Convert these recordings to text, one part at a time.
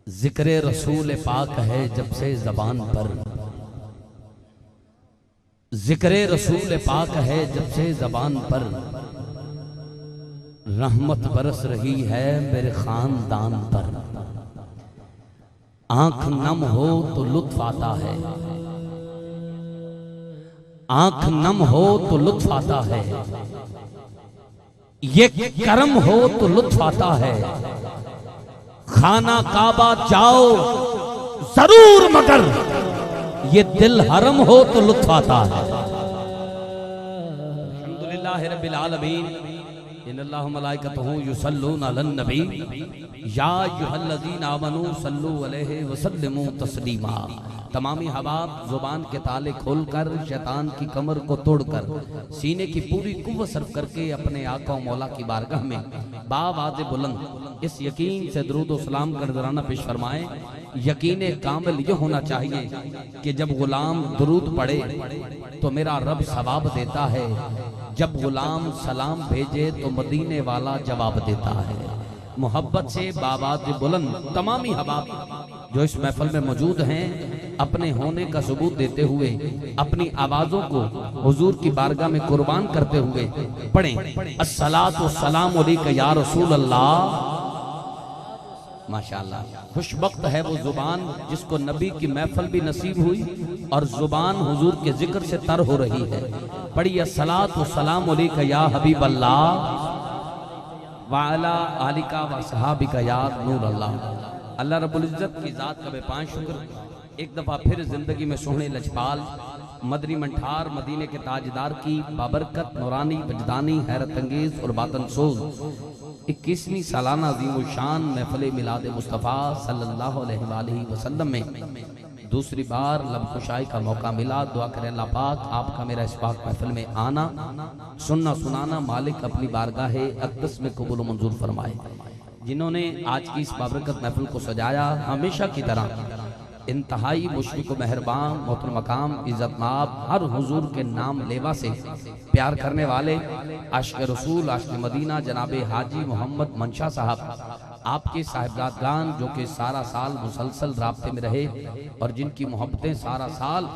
जिक्र रसूल पाक है जब से ज़बान पर, जिक्र रसूल पाक है जब से ज़बान पर, रहमत बरस रही है मेरे खानदान पर। आंख नम हो तो लुत्फ आता है, आंख नम हो तो लुत्फ आता है, ये करम हो तो लुत्फ आता है। खाना काबा जाओ जरूर मगर ये दिल हरम हो तो लुत्फ आता है। अल्हम्दुलिल्लाह रब्बिल आलमीन इन्नल्लाह मलाइकतहु युसल्लूना अलन नबी या अय्युहल्लज़ीना आमनू सल्लू अलैहि वसल्लिमू तस्लीमा। तमामी हवाब जुबान के ताले खोलकर शैतान की कमर को तोड़कर सीने की पूरी कुव्वत सर्फ करके अपने आका मौला की बारगाह में बावाज़ बुलंद इस यकीन से दरूद व सलाम कर दराना पेश फरमाएं। यकीन कामिल ये होना चाहिए कि जब गुलाम दरूद पढ़े तो मेरा रब सवाब देता है, जब गुलाम सलाम भेजे तो मदीने वाला जवाब देता है। मोहब्बत से बावाज़ बुलंद तमामी हवाब जो इस महफिल में मौजूद हैं अपने होने का सबूत देते हुए अपनी आवाजों को हुजूर की बारगाह में कुर्बान करते हुए पढ़ें अस्सलातु वस्सलामु अलैका या रसूल अल्लाह। माशाअल्लाह, खुशबख्त है वो जुबान जिसको नबी की महफिल भी नसीब हुई और जुबान हुजूर के जिक्र से तर हो रही है। पढ़िए अस्सलातु वस्सलामु अलैका या हबीब अल्लाह व अला आलिका व सहाबिका या नूर अल्लाह। अल्लाह रब्बुल इज्जत की जात का बेपान शुक्र, एक दफ़ा फिर जिंदगी में सोहने लजपाल मदनी मंठार मदीने के ताजदार की बाबरकत नूरानी वजदानी हैरत अंगेज और बातन सोज 21वीं सालाना अज़ीम शान महफिल मिलाद मुस्तफ़ा सल्लल्लाहु अलैहि वसल्लम में दूसरी बार लबकुशाई का मौका मिला। दुआ करें अल्लाह पाक आपका मेरा इस पाक महफिल में आना सुनना सुनाना मालिक अपनी बारगाह अक़दस में कबूल मंजूर फरमाए। जिन्होंने आज की इस बाबरकत महफिल को सजाया हमेशा की तरह इंतहाई मुशफ़िक़ व मेहरबान मोहतरम मकाम इज़्ज़त माब हर हुजूर के नाम लेवा से प्यार करने वाले आशिक़ रसूल आशिक़ मदीना जनाब हाजी मोहम्मद मंशा साहब, आपके साहिबजादगान जो कि सारा साल मुसलसल राब्ते में रहे और जिनकी मोहब्बतें सारा साल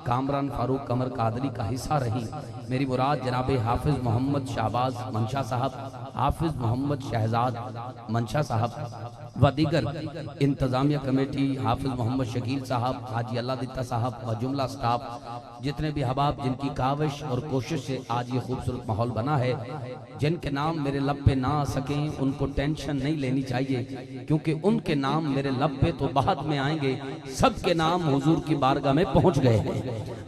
कामरान फारूक कमर कादरी का हिस्सा रही। मेरी मुराद जनाब हाफिज मोहम्मद शाहबाज मंशा साहब, हाफिज मोहम्मद शहजाद मंशा साहब व दीगर इंतजामिया कमेटी, हाफिज मोहम्मद शकील साहब, हाजी अल्लाह दित्ता साहब व जुमला स्टाफ, जितने भी हबाब जिनकी काविश और कोशिश से आज ये खूबसूरत माहौल बना है। जिनके नाम मेरे लब पे ना आ सकें उनको टेंशन नहीं लेनी चाहिए, क्योंकि उनके नाम मेरे लब पे तो बाद में आएंगे। सबके नाम हुजूर की बारगाह में पहुंच गए हैं।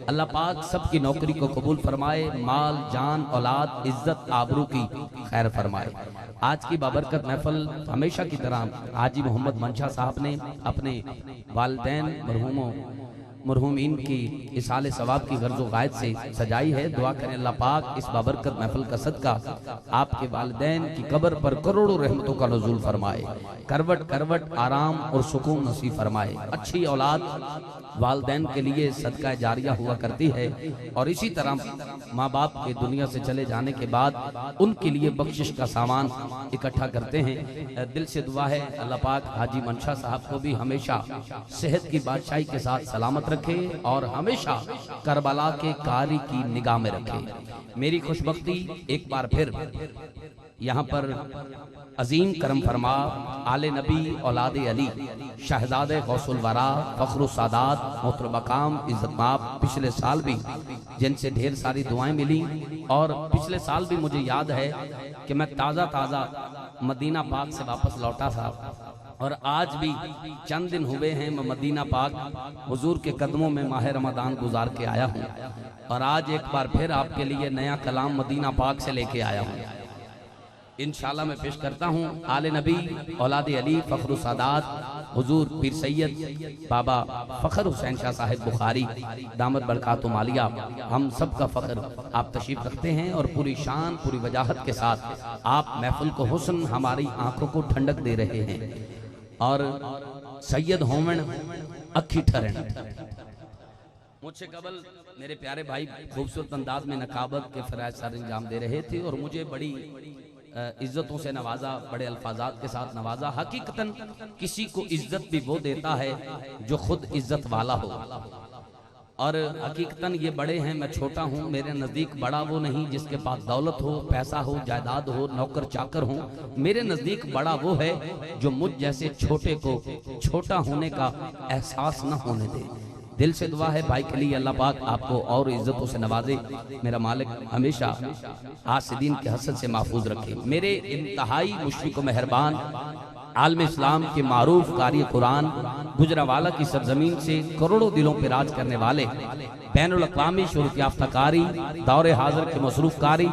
अल्लाह पाक सबकी नौकरी को कबूल फरमाए, माल जान औलाद इज्जत आबरू की खैर फरमाए। आज की बाबरकत महफिल हमेशा की तरह हाजी मोहम्मद मंशा साहब ने अपने वालिदैन मरहूमीन की इसाले सवाब की गर्ज़ो गायत से सजाई है। दुआ करें अल्लाह पाक इस बाबरकत महफिल का सदका आपके वालिदैन की कब्र पर करोड़ों रहमतों का नज़ूल फरमाए, करवट करवट आराम और सुकून नसीब फरमाए। अच्छी औलाद वालिदैन के लिए सदका जारिया हुआ करती है और इसी तरह माँ बाप के दुनिया से चले जाने के बाद उनके लिए बख्शिश का सामान इकट्ठा करते हैं। दिल से दुआ है अल्लाह पाक हाजी मंशा साहब को भी हमेशा सेहत की बादशाही के साथ सलामत रखे और हमेशा करबला के कारी की निगाह में रखे। मेरी खुशबख्ती एक बार फिर यहाँ पर अजीम करम फरमा आले नबी औलाद अली शहजादे गौसुल वरा फखरुल सादात मोहतरम मकाम इज़्ज़त माब पिछले साल भी जिनसे ढेर सारी दुआएं मिली और पिछले साल भी मुझे याद है कि मैं ताज़ा मदीना पाक से वापस लौटा था और आज भी चंद दिन हुए हैं मैं मदीना पाक हुजूर के कदमों में माह रमदान गुजार के आया हूँ और आज एक बार फिर आपके लिए नया कलाम मदीना पाक से लेके आया हूँ। इंशाल्लाह मैं पेश करता हूँ आले नबी औलाद अली फखरुल सादात हुजूर पीर सैयद बाबा फ़खर हुसैन शाह साहिब बुखारी दामद बरकातु मालिया, हम सब का फ़ख्र आप तशरीफ रखते हैं और पूरी शान पूरी वजाहत के साथ आप महफिल को हुस्न हमारी आंखों को ठंडक दे रहे हैं। और सैयद होमन अखी ठरण मुझसे कबल मेरे प्यारे भाई खूबसूरत अंदाज में नकाबत के फराइज सर अंजाम दे रहे थे और मुझे बड़ी इज्जतों से नवाजा, बड़े अल्फाजात के साथ नवाजा। हकीकतन किसी को इज्जत भी वो देता है जो खुद इज्जत वाला हो, और हकीकतन ये बड़े हैं, मैं छोटा हूँ। मेरे नज़दीक बड़ा वो नहीं जिसके पास दौलत हो, पैसा हो, जायदाद हो, नौकर चाकर हो। मेरे नज़दीक बड़ा वो है जो मुझ जैसे छोटे को छोटा होने का एहसास न होने दे। दिल से दुआ है भाई के लिए, अल्लाह पाक आपको और इज्जतों से नवाजे। मेरा मालिक हमेशा हासिदीन के हसद से महफूज रखे। मेरे इंतहाई मुशफिक व मेहरबान आलम इस्लाम के मारूफ कारी कुरान गुजरावाला की सरजमीन से करोड़ों दिलों पर राज करने वाले बैनुल अक़वामी शोहरत याफ्ता कारी, दौरे हाजिर के मसरूफ कारी,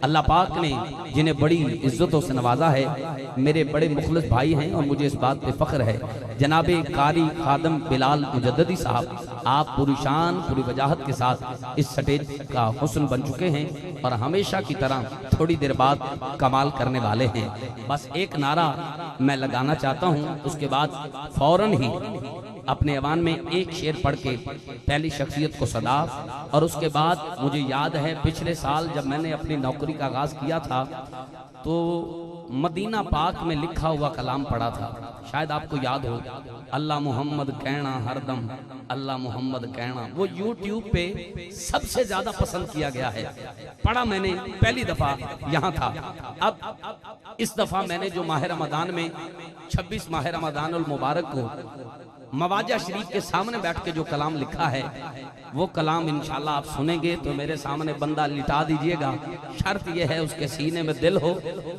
अल्लाह पाक ने जिन्हें बड़ी इज्जतों से नवाजा है, मेरे बड़े मुखलिस भाई हैं और मुझे इस बात पे फ़ख्र है। जनाबे कारी खादम बिलाल मुजद्ददी साहब, आप पूरी शान पूरी वजाहत के साथ इस स्टेज का हुस्न बन चुके हैं और हमेशा की तरह थोड़ी देर बाद कमाल करने वाले हैं। बस एक नारा मैं लगाना चाहता हूँ, उसके बाद फौरन ही अपने अवान में एक शेर पढ़ के पहली शख्सियत को सदा, और उसके बाद मुझे याद है पिछले साल जब मैंने अपनी नौकरी का आगाज किया था तो मदीना पाक में लिखा हुआ कलाम पढ़ा था, शायद आपको याद हो, अल्लाह मोहम्मद कहना हरदम, अल्लाह मोहम्मद कहना। वो यूट्यूब पे सबसे ज्यादा पसंद किया गया है। पढ़ा मैंने पहली दफा यहाँ था। अब इस दफा मैंने जो माह रमजान में 26 माह रमजान उल मुबारक को मवाजा शरीफ के सामने बैठ के जो कलाम लिखा है, वो कलाम इंशाल्लाह आप सुनेंगे तो मेरे सामने बंदा लिटा दीजिएगा। शर्त यह है उसके सीने में दिल हो,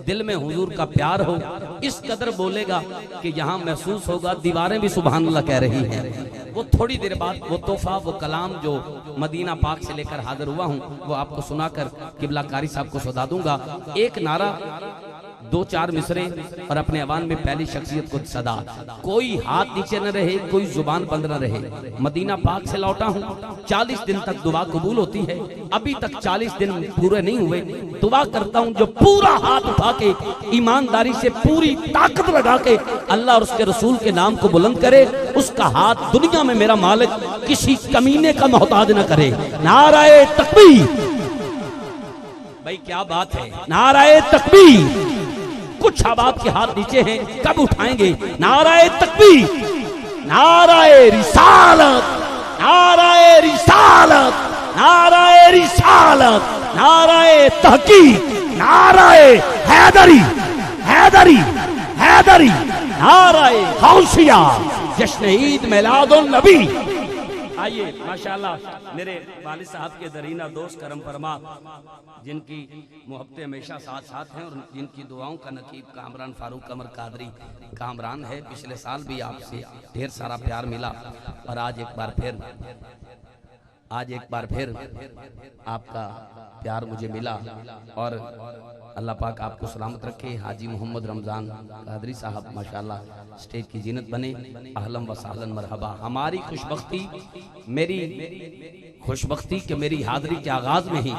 दिल में हुजूर का प्यार हो, इस कदर बोलेगा कि यहाँ महसूस होगा दीवारें भी सुभान अल्लाह कह रही हैं। वो थोड़ी देर बाद वो तोहफा, वो कलाम जो मदीना पाक से लेकर हाजिर हुआ हूँ, वो आपको सुनाकर किबला कारी साहब को सौदा दूंगा। एक नारा, 2-4 मिसरे और अपने अवान में पहली शख्सियत को सदा। कोई हाथ नीचे न रहे, कोई जुबान बंद न रहे। मदीना पाक से लौटा हूँ, 40 दिन तक दुआ कबूल होती है। अभी तक 40 दिन पूरे नहीं हुए। दुआ करता हूँ जो पूरा हाथ उठा के ईमानदारी से पूरी ताकत लगा के अल्लाह और उसके रसूल के नाम को बुलंद करे, उसका हाथ दुनिया में मेरा मालिक किसी कमीने का मोहताज न करे। नाराए तकबीर, भाई क्या बात है, नाराए तकबीर। कुछ अहबाब के हाथ नीचे हैं, कब उठाएंगे? नाराए तकबीर, नाराए रिसालत, नाराए रिसालत, नाराए रिसालत, नाराए तहकीक, नाराए हैदरी, हैदरी, हैदरी, नाराए गौसिया, जश्न ईद मिलादुन नबी। आइए माशाल्लाह मेरे वालिद साहब के दरीना दोस्त करम फरमा, जिनकी मोहब्बतें हमेशा साथ साथ हैं और जिनकी दुआओं का नकीब कामरान फारूक कमर कादरी कामरान है। पिछले साल भी आपसे ढेर सारा प्यार मिला और आज एक बार फिर आपका प्यार मुझे मिला और अल्लाह पाक आपको सलामत रखे। हाजी मोहम्मद रमजान कादरी साहब माशाल्लाह स्टेज की जीनत बने। अहलम व सहलन मरहबा। हमारी खुशबख्ती, मेरी खुशबख्ती कि मेरी हाज़री के आगाज में ही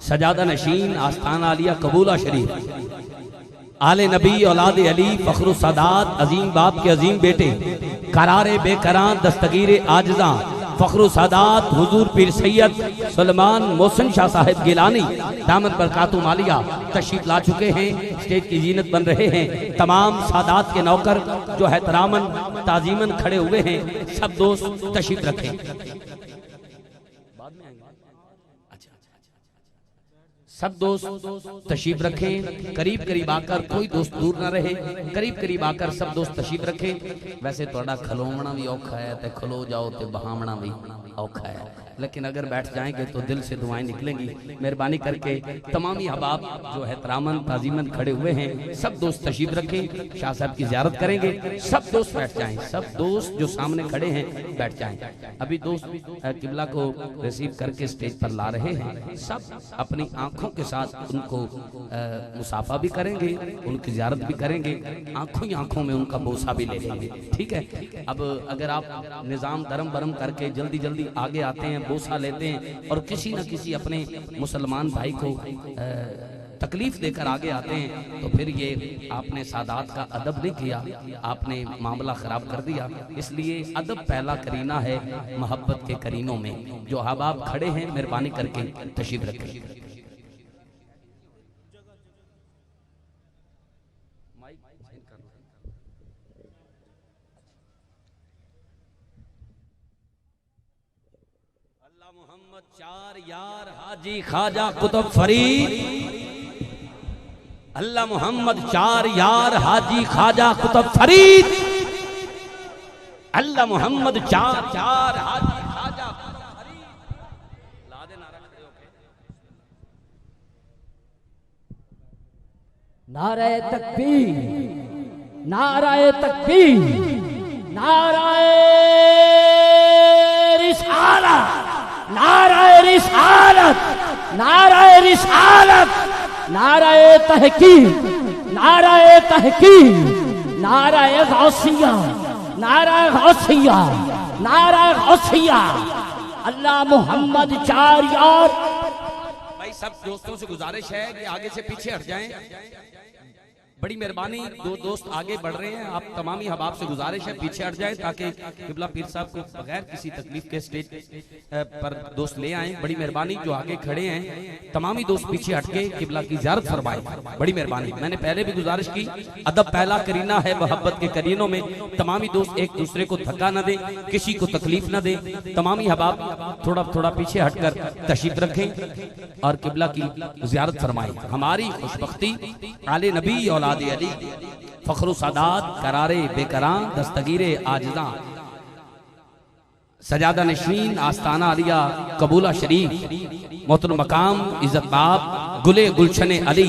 सजादा नशीन आस्थान आलिया कबूला शरीफ आले नबी औलाद अली फखरुस सादात अजीम बाप के अजीम बेटे करारे बेकरां दस्तगीर आजजा फखरुस सादात हुजूर पीर सैयद सलमान मोहसिन शाह साहिब गिलानी दामत बरकातुहू मालिया तशरीफ ला चुके हैं। स्टेज की जीनत बन रहे हैं। तमाम सादात के नौकर जो है तरामन ताजीमन खड़े हुए हैं, सब दोस्त तशरीफ रखें। सब दोस्त तशरीफ रखें। करीब करीब आकर, कोई दोस्त दूर ना रहे, करीब करीब आकर सब दोस्त तशरीफ रखें। वैसे थोड़ा खलोवना भी औखा है, तो खलो जाओ तो बहावना भी औखा है, लेकिन अगर बैठ जाएंगे तो दिल से दुआएं निकलेंगी। मेहरबानी करके तमामी अहबाब जो है तरामन ताजीमन खड़े हुए हैं, सब दोस्त तशरीफ रखें। शाह साहब की ज़ियारत करेंगे, सब दोस्त बैठ जाएं। सब दोस्त जो सामने खड़े हैं बैठ जाएं। अभी दोस्त किबला को रिसीव करके स्टेज पर ला रहे हैं। सब अपनी आंखों के साथ उनको मुसाफा भी करेंगे, उनकी ज़ियारत भी करेंगे, आंखों ही आंखों में उनका बोसा भी ले लेंगे। ठीक है। अब अगर आप निज़ाम दरम बरम करके जल्दी जल्दी आगे आते हैं, बोसा लेते हैं और किसी न किसी अपने मुसलमान भाई को तकलीफ देकर आगे आते हैं, तो फिर ये आपने सादात का अदब नहीं किया, आपने मामला खराब कर दिया। इसलिए अदब पहला करीना है मोहब्बत के करीनों में। जो अहबाब खड़े हैं मेहरबानी करके तशरीफ रखें। मोहम्मद चार यार हाजी ख्वाजा कुतुब फरीद, अल्लाह मोहम्मद चार यार हाजी ख्वाजा कुतुब फरीद, अल्लाह मोहम्मद चार चार हाजी ख्वाजा कुतुब फरीद। लादे नारा खड़े होके नाराए तकबीर, नाराए तकबीर, नाराए रिसालत, नाराए रिसालत, नाराए रिसालत, नाराए तहकीक, नाराए तहकीक, नाराए गौसिया, नाराए गौसिया, नाराए गौसिया। अल्लाह मोहम्मद चार यार। भाई सब दोस्तों से गुजारिश है कि आगे से पीछे हट जाएं, बड़ी मेहरबानी। दो दोस्त आगे बढ़ रहे हैं, आप तमामी हबाब से गुजारिश है पीछे हट जाएं ताकि किबला पीर साहब को बगैर किसी तकलीफ के स्टेज पर दोस्त ले आएं। बड़ी मेहरबानी, जो आगे खड़े हैं तमामी दोस्त पीछे हट के किबला की ज़ियारत फरमाएं, बड़ी मेहरबानी। मैंने पहले भी गुजारिश की, अदब पहला करीना है मोहब्बत के करीनों में। तमामी दोस्त एक दूसरे को धक्का न दें, किसी को तकलीफ न दें। तमामी हबाब थोड़ा थोड़ा पीछे हटकर तशरीफ रखें और किबला की ज़ियारत फरमाएं। हमारी खुशबख्ती आले नबी औलाद अली, फखरु सादात, करारे बेकरां, दस्तगीरे आजिज़ां, सजादा नशीन, आस्ताना अलिया, कबूला शरीफ, मोहतरम मकाम, इज्जत बाब, गुले गुलशने अली,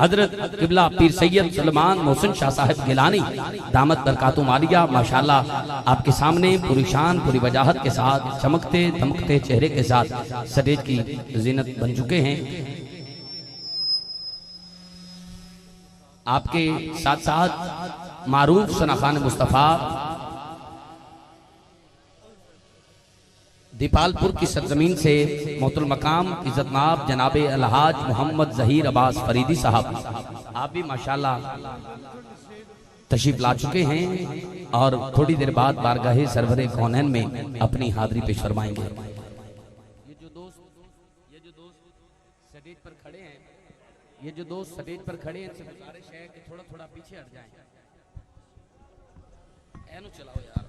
हजरत किबला पीर सैयद सलमान मोहसिन शाह साहिब गिलानी दामत बरकातुम आलिया। माशाल्लाह आपके सामने पूरी शान पूरी वजाहत के साथ चमकते दमकते चेहरे के साथ स्टेज की जीनत बन चुके हैं। आपके साथ साथ मारूफ सनाखान मुस्तफ़ा दीपालपुर की सरजमीन से मोहतरम मकाम इज्जतनाब जनाबे अलहाज मोहम्मद जहीर अब्बास फरीदी साहब, आप भी माशाल्लाह तशरीफ ला चुके हैं और थोड़ी देर बाद बारगाहे सरवरे कौनैन में अपनी हाजिरी पेश फरमाएंगे। ये जो दोस्त स्टेज पर खड़े हैं, ये जो दोस्त स्टेज पर खड़े हैं, इनसे गुजारिश है कि थोड़ा थोड़ा पीछे हट जाएं। एनो चलाओ यार।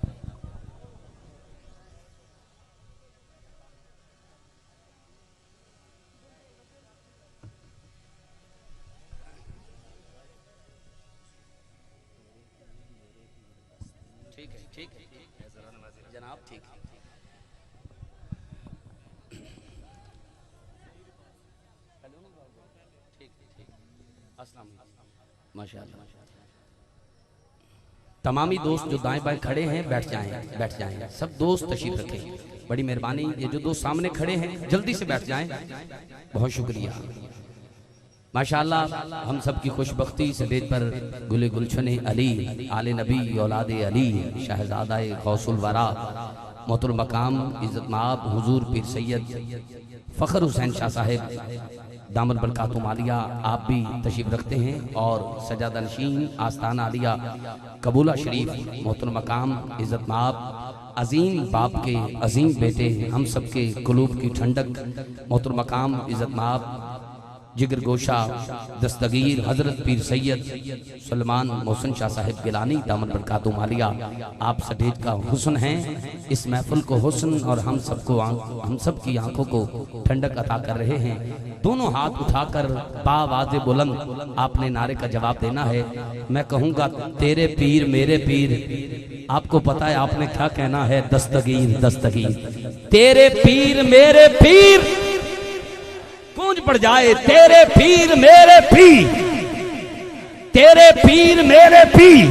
ठीक है, ठीक है जनाब, ठीक है। माशाअल्लाह तमामी दोस्त जो दाएं बाएं खड़े हैं बैठ जाएं, बैठ जाएं। सब दोस्त तशरीफ रखें, बड़ी मेहरबानी। ये जो दोस्त सामने खड़े हैं जल्दी से बैठ जाएं, बहुत शुक्रिया। माशाअल्लाह हम सब की खुशबख्ती स्टेज पर गुले गुलशने अली, आले नबी औलाद अली, शहजादा गौसुल वरा, मोहतरम मकाम इज्जतमाब हुजूर पीर सैयद फ़ख्र हुसैन शाह साहिब दामन बरकातुम आलिया, आप भी तशरीफ रखते हैं। और सजादा नशीन, आस्ताना आलिया, कबूला शरीफ, मोहतरम मकाम इज्जतमाब अजीम बाप के अजीम बेटे, हम सब के कुलूब की ठंडक, मोहतरम मकाम इज्जतमाब जिगर गोशा दस्तगीर हजरत पीर सैयद सलमान मोहसिन शाह साहिब गिलानी दामन बरकातुम आलिया, आप स्टेज का हुस्न हैं। इस महफिल को हुस्न और हम सब की आंखों को ठंडक अता कर रहे हैं। दोनों हाथ उठाकर बावाज़े बुलंद आपने नारे का जवाब देना है। मैं कहूँगा तेरे पीर मेरे पीर, आपको पता है आपने क्या कहना है? दस्तगीर दस्तगीर। तेरे पीर मेरे पीर गूंज पड़ जाए, तेरे पीर मेरे पीर, तेरे पीर मेरे पीर,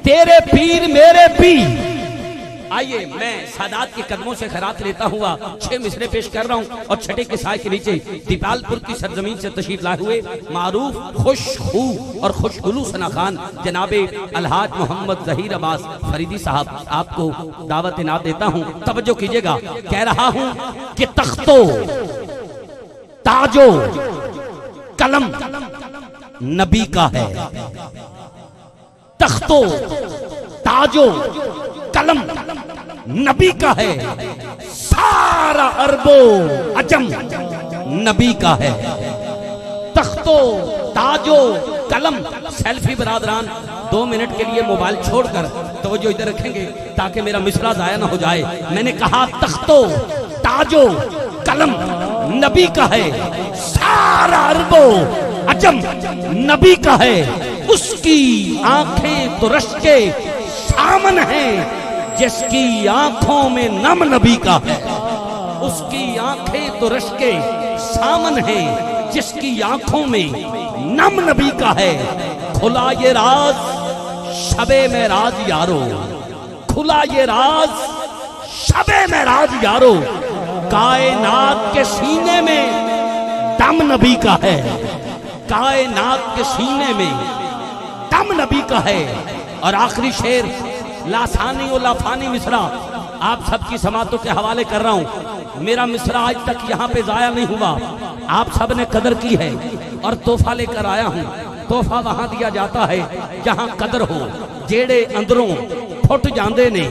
तेरे पीर मेरे पीर। आइए मैं सादात के कदमों से खैरात लेता हुआ 6 मिसरे पेश कर रहा हूँ और छठे के साए के नीचे दीपालपुर की सरजमीन से तशरीफ लाए हुए मारूफ खुशखू और खुशगुलू सना खान जनाबे अलहाज मोहम्मद जहीर अब्बास फरीदी साहब, आपको दावत इनात देता हूँ। तवज्जो कीजिएगा, कह रहा हूँ कि तख्तो ताजो कलम नबी का है, तख्तो ताजो कलम नबी का है, सारा अरबो अजम नबी का है। तख्तो ताजो कलम। सेल्फी बरादरान 2 मिनट के लिए मोबाइल छोड़कर तवज्जो इधर रखेंगे ताकि मेरा मिसरा जाया ना हो जाए। मैंने कहा तख्तो ताजो कलम नबी का है, सारा अरबो अजम नबी का है। उसकी आंखें तो रश्के सामन है, जिसकी आंखों में नम नबी का है। उसकी आंखें तो रश्के सामन है, जिसकी आंखों में नम नबी का है। खुला ये राज शबे में राज यारो, खुला ये राज शबे में राज यारो। कायनात के सीने में दम नबी का है, कायनात के सीने में दम नबी का है। और आखिरी शेर लासानी और लाफानी मिसरा आप सबकी समातों के हवाले कर रहा हूं। मेरा मिसरा आज तक यहाँ पे जाया नहीं हुआ, आप सब ने कदर की है और तोहफा लेकर आया हूँ। तोहफा वहां दिया जाता है जहां कदर हो। जेड़े अंदरों फुट जांदे ने,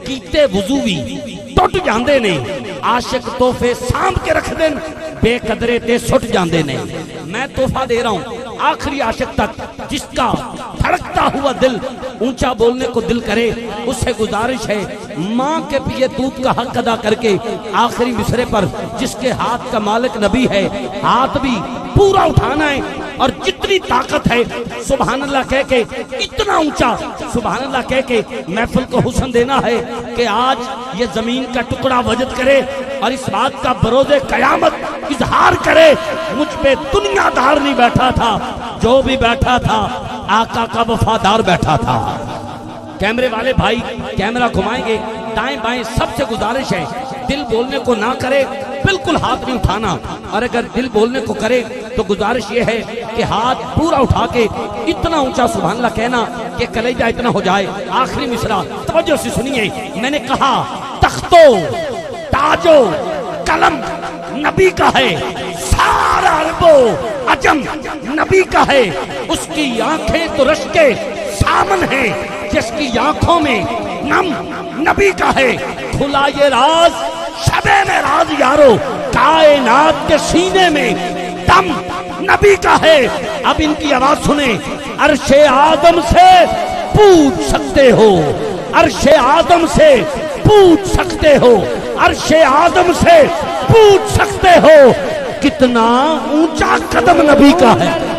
कीते वुजू भी टुट जांदे ने। आशिक तोहफे सांभ के रख देन, बेकदरे ते सुट जांदे ने। मैं तोहफा दे रहा हूँ आखिरी आशिक तक, जिसका धड़कता हुआ दिल ऊंचा बोलने को दिल करे, उससे गुजारिश है माँ के पिए दूध का हक अदा करके आखिरी मिसरे पर जिसके हाथ का मालिक नबी है, हाथ भी पूरा उठाना है और जितनी ताकत है सुभान अल्लाह कह के, इतना ऊंचा सुभान अल्लाह कह के महफिल को हुस्न देना है कि आज ये जमीन का टुकड़ा वजद करे और इस बात का बरोज़े कयामत इजहार करे, मुझ पे दुनियादार नहीं बैठा था, जो भी बैठा था आका का वफादार बैठा था। कैमरे वाले भाई कैमरा घुमाएंगे, दाएं बाएं सबसे गुजारिश है दिल बोलने को ना करे, बिल्कुल हाथ नहीं उठाना, और अगर दिल बोलने को करे तो गुजारिश ये है कि हाथ पूरा उठा के इतना ऊंचा सुभान अल्लाह कहना कि कलेजा इतना हो जाए। आखिरी मिसरा तवज्जो से सुनिए, मैंने कहा तख्तो ताजो कलम नबी का है, सारा अरबो अजम नबी का है। उसकी आंखें तो रश्के सामन है, जिसकी आंखों में नम नबी का है। खुला ये राज शबे में राज यारो, कायनात के सीने में दम नबी का है। अब इनकी आवाज सुने, अर्शे आदम से पूछ सकते हो, अर्शे आदम से पूछ सकते हो, अर्शे आदम से पूछ सकते हो, कितना ऊंचा कदम नबी का है।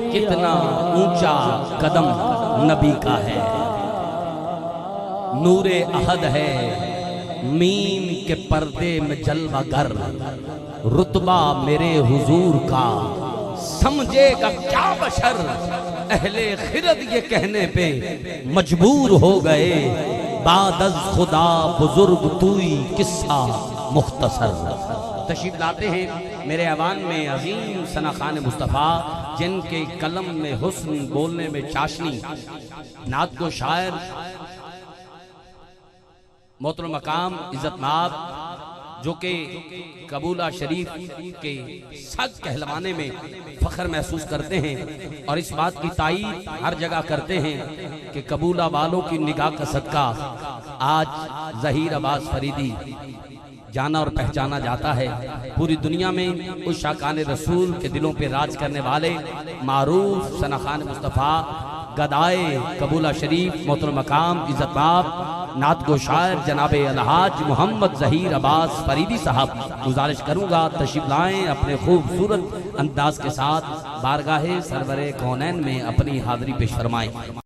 कितना ऊंचा कदम नबी का है। नूरे अहद है मीम के पर्दे में जलवागर, रुतबा मेरे हुजूर का समझेगा क्या बशर। अहले खिरद ये कहने पे मजबूर हो गए, बादज खुदा बुजुर्ग तूई किस्सा मुख्तसर। तशरीफ लाते हैं मेरे ऐवान में अजीम सना खान मुस्तफ़ा, जिनके कलम में हुस्न, बोलने में चाशनी, नात को शायर मोहतरम मकाम इज्जतमाब, जो कि कबूला शरीफ के सच कहलवाने में फख्र महसूस करते हैं और इस बात की ताईद हर जगह करते हैं कि कबूला वालों की निगाह का सदका आज ज़हीर अब्बास फरीदी जाना और पहचाना जाता है। पूरी दुनिया में उस शाकान रसूल के दिलों पे राज करने वाले मारूफ सना खान मुस्तफ़ा, गदाए कबूला शरीफ, मोहतरम मकाम इज्जतमाब, नात गो शायर जनाबे अलहाज मोहम्मद ज़हीर अब्बास फरीदी साहब, गुजारिश करूँगा तशरीफ लाएँ अपने खूबसूरत अंदाज के साथ बारगाहे सरवरे कौनैन में अपनी हाज़री पेश फरमाएँ।